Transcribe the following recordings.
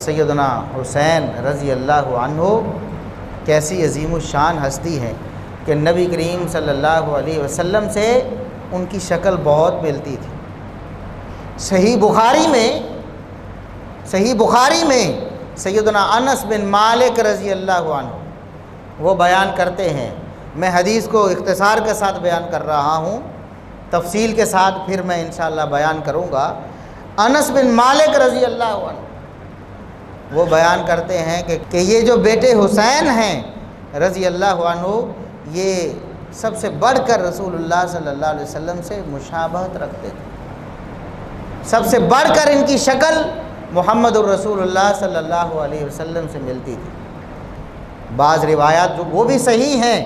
سیدنا حسین رضی اللہ عنہ کیسی عظیم الشان ہستی ہے کہ نبی کریم صلی اللہ علیہ وسلم سے ان کی شکل بہت ملتی تھی۔ صحیح بخاری میں سیدنا انس بن مالک رضی اللہ عنہ وہ بیان کرتے ہیں، میں حدیث کو اختصار کے ساتھ بیان کر رہا ہوں، تفصیل کے ساتھ پھر میں انشاءاللہ بیان کروں گا۔ انس بن مالک رضی اللہ عنہ وہ بیان کرتے ہیں کہ یہ جو بیٹے حسین ہیں رضی اللہ عنہ، یہ سب سے بڑھ کر رسول اللہ صلی اللہ علیہ وسلم سے مشابہت رکھتے تھے، سب سے بڑھ کر ان کی شکل محمد الرسول اللہ صلی اللہ علیہ وسلم سے ملتی تھی۔ بعض روایات جو وہ بھی صحیح ہیں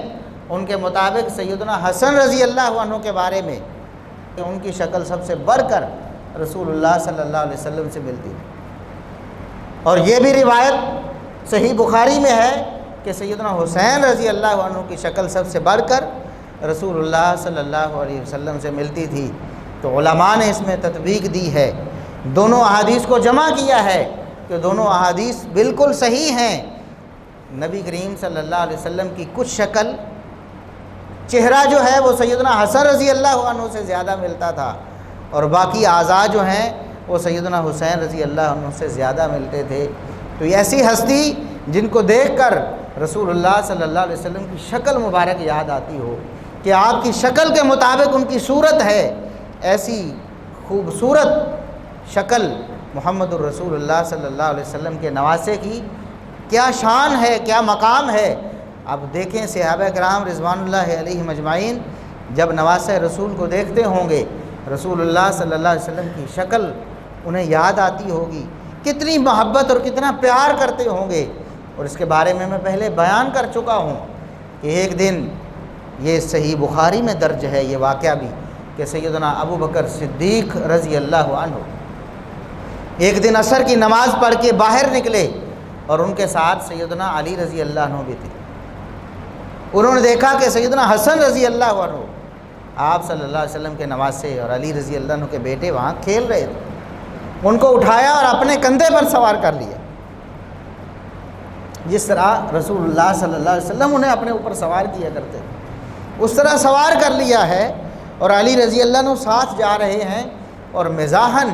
ان کے مطابق سیدنا حسن رضی اللہ عنہ کے بارے میں کہ ان کی شکل سب سے بڑھ کر رسول اللہ صلی اللہ علیہ وسلم سے ملتی تھی۔ اور یہ بھی روایت صحیح بخاری میں ہے کہ سیدنا حسین رضی اللہ عنہ کی شکل سب سے بڑھ کر رسول اللہ صلی اللہ علیہ وسلم سے ملتی تھی۔ تو علماء نے اس میں تطبیق دی ہے، دونوں احادیث کو جمع کیا ہے کہ دونوں احادیث بالکل صحیح ہیں۔ نبی کریم صلی اللہ علیہ وسلم کی کچھ شکل، چہرہ جو ہے وہ سیدنا حسن رضی اللہ عنہ سے زیادہ ملتا تھا، اور باقی اعضاء جو ہیں وہ سیدنا حسین رضی اللہ عنہ سے زیادہ ملتے تھے۔ تو یہ ایسی ہستی جن کو دیکھ کر رسول اللہ صلی اللہ علیہ وسلم کی شکل مبارک یاد آتی ہو کہ آپ کی شکل کے مطابق ان کی صورت ہے، ایسی خوبصورت شکل محمد الرسول اللہ صلی اللہ علیہ وسلم کے نواسے کی کیا شان ہے، کیا مقام ہے۔ اب دیکھیں صحابہ کرام رضوان اللہ علیہم اجمعین جب نواسے رسول کو دیکھتے ہوں گے، رسول اللہ صلی اللہ علیہ وسلم کی شکل انہیں یاد آتی ہوگی، کتنی محبت اور کتنا پیار کرتے ہوں گے۔ اور اس کے بارے میں پہلے بیان کر چکا ہوں کہ ایک دن یہ صحیح بخاری میں درج ہے یہ واقعہ بھی کہ سیدنا ابو بکر صدیق رضی اللہ عنہ ایک دن عصر کی نماز پڑھ کے باہر نکلے اور ان کے ساتھ سیدنا علی رضی اللہ عنہ بھی تھے۔ انہوں نے دیکھا کہ سیدنا حسن رضی اللہ عنہ آپ صلی اللہ علیہ وسلم کے نواسے اور علی رضی اللہ عنہ کے بیٹے وہاں کھیل رہے تھے، ان کو اٹھایا اور اپنے کندھے پر سوار کر لیا، جس طرح رسول اللہ صلی اللہ علیہ وسلم انہیں اپنے اوپر سوار کیا کرتے تھے اس طرح سوار کر لیا ہے، اور علی رضی اللہ عنہ ساتھ جا رہے ہیں۔ اور مزاحاً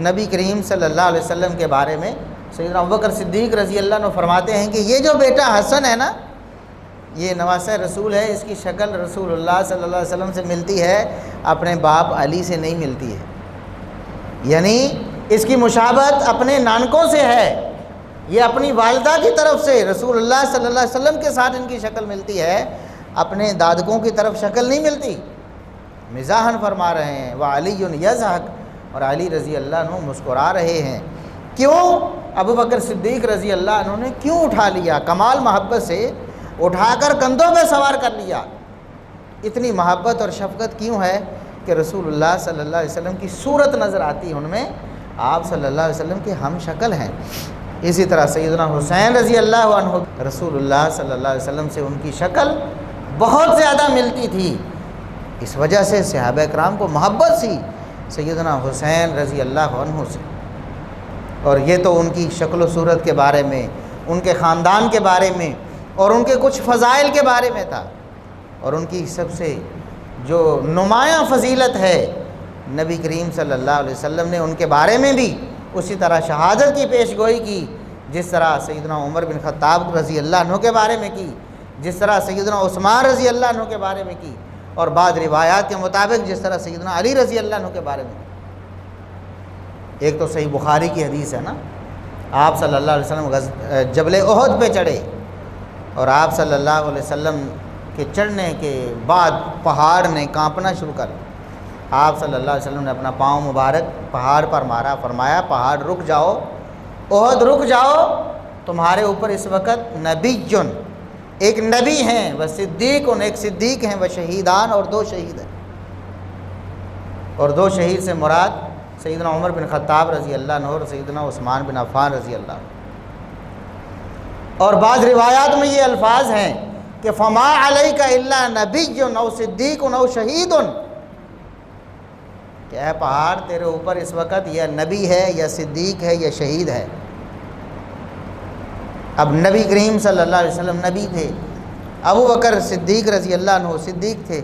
نبی کریم صلی اللہ علیہ وسلم کے بارے میں سیدنا ابوبکر صدیق رضی اللہ عنہ فرماتے ہیں کہ یہ جو بیٹا حسن ہے نا، یہ نواسہ رسول ہے، اس کی شکل رسول اللہ صلی اللہ علیہ وسلم سے ملتی ہے، اپنے باپ علی سے نہیں ملتی ہے، یعنی اس کی مشابہت اپنے نانکوں سے ہے، یہ اپنی والدہ کی طرف سے رسول اللہ صلی اللہ علیہ وسلم کے ساتھ ان کی شکل ملتی ہے، اپنے دادکوں کی طرف شکل نہیں ملتی۔ مزاحاً فرما رہے ہیں وعلی یضحک، اور علی رضی اللہ عنہ مسکرا رہے ہیں۔ کیوں؟ ابو بکر صدیق رضی اللہ عنہ نے کیوں اٹھا لیا؟ کمال محبت سے اٹھا کر کندھوں پہ سوار کر لیا۔ اتنی محبت اور شفقت کیوں ہے کہ رسول اللہ صلی اللہ علیہ وسلم کی صورت نظر آتی ہے ان میں، آپ صلی اللہ علیہ وسلم کے ہم شکل ہیں۔ اسی طرح سیدنا حسین رضی اللہ عنہ رسول اللہ صلی اللہ علیہ وسلم سے ان کی شکل بہت زیادہ ملتی تھی، اس وجہ سے صحابہ کرام کو محبت سی سیدنا حسین رضی اللہ عنہ سے۔ اور یہ تو ان کی شکل و صورت کے بارے میں، ان کے خاندان کے بارے میں اور ان کے کچھ فضائل کے بارے میں تھا۔ اور ان کی سب سے جو نمایاں فضیلت ہے، نبی کریم صلی اللہ علیہ وسلم نے ان کے بارے میں بھی اسی طرح شہادت کی پیش گوئی کی، جس طرح سیدنا عمر بن خطاب رضی اللہ عنہ کے بارے میں کی، جس طرح سیدنا عثمان رضی اللہ عنہ کے بارے میں کی، اور بعض روایات کے مطابق جس طرح سیدنا علی رضی اللہ عنہ کے بارے میں کی۔ ایک تو صحیح بخاری کی حدیث ہے نا، آپ صلی اللہ علیہ وسلم جبل احد پہ چڑھے، اور آپ صلی اللہ علیہ وسلم کے چڑھنے کے بعد پہاڑ نے کانپنا شروع کر دیا۔ آپ صلی اللہ علیہ وسلم نے اپنا پاؤں مبارک پہاڑ پر مارا، فرمایا پہاڑ رک جاؤ، احد رک جاؤ، تمہارے اوپر اس وقت نبیٌ، ایک نبی ہیں، وہ صدیق، ایک صدیق ہیں، وہ شہیدان، اور دو شہید ہیں۔ اور دو شہید سے مراد سیدنا عمر بن خطاب رضی اللہ عنہ اور سیدنا عثمان بن عفان رضی اللہ عنہ۔ اور بعض روایات میں یہ الفاظ ہیں کہ فما علیک الا نبی او صدیق او شہید، کہ اے پہاڑ تیرے اوپر اس وقت یا نبی ہے یا صدیق ہے یا شہید ہے۔ اب نبی کریم صلی اللہ علیہ وسلم نبی تھے، ابو بکر صدیق رضی اللہ عنہ صدیق تھے،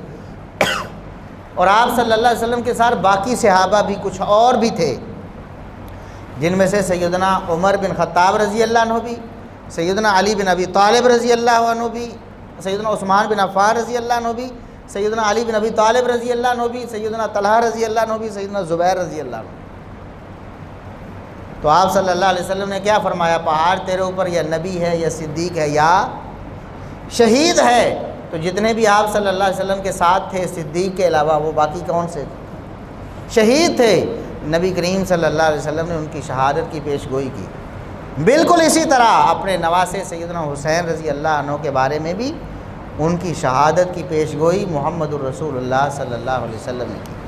اور آپ صلی اللہ علیہ وسلم کے ساتھ باقی صحابہ بھی کچھ اور بھی تھے، جن میں سے سیدنا عمر بن خطاب رضی اللہ عنہ بھی، سیدنا علی بن ابی طالب رضی اللہ عنہ بھی، سیدنا عثمان بن عفان رضی اللہ عنہ بھی، سیدنا علی بن ابی طالب رضی اللہ عنہ بھی، سیدنا طلحہ رضی اللہ عنہ بھی، سیدنا زبیر رضی اللہ عنہ۔ تو آپ صلی اللہ علیہ وسلم نے کیا فرمایا؟ پہاڑ تیرے اوپر یا نبی ہے یا صدیق ہے یا شہید ہے۔ تو جتنے بھی آپ صلی اللہ علیہ وسلم کے ساتھ تھے صدیق کے علاوہ، وہ باقی کون سے تھے؟ شہید تھے۔ نبی کریم صلی اللہ علیہ وسلم نے ان کی شہادت کی پیش گوئی کی۔ بالکل اسی طرح اپنے نواسے سیدنا حسین رضی اللہ عنہ کے بارے میں بھی ان کی شہادت کی پیش گوئی محمد الرسول اللہ صلی اللہ علیہ وسلم نے کی۔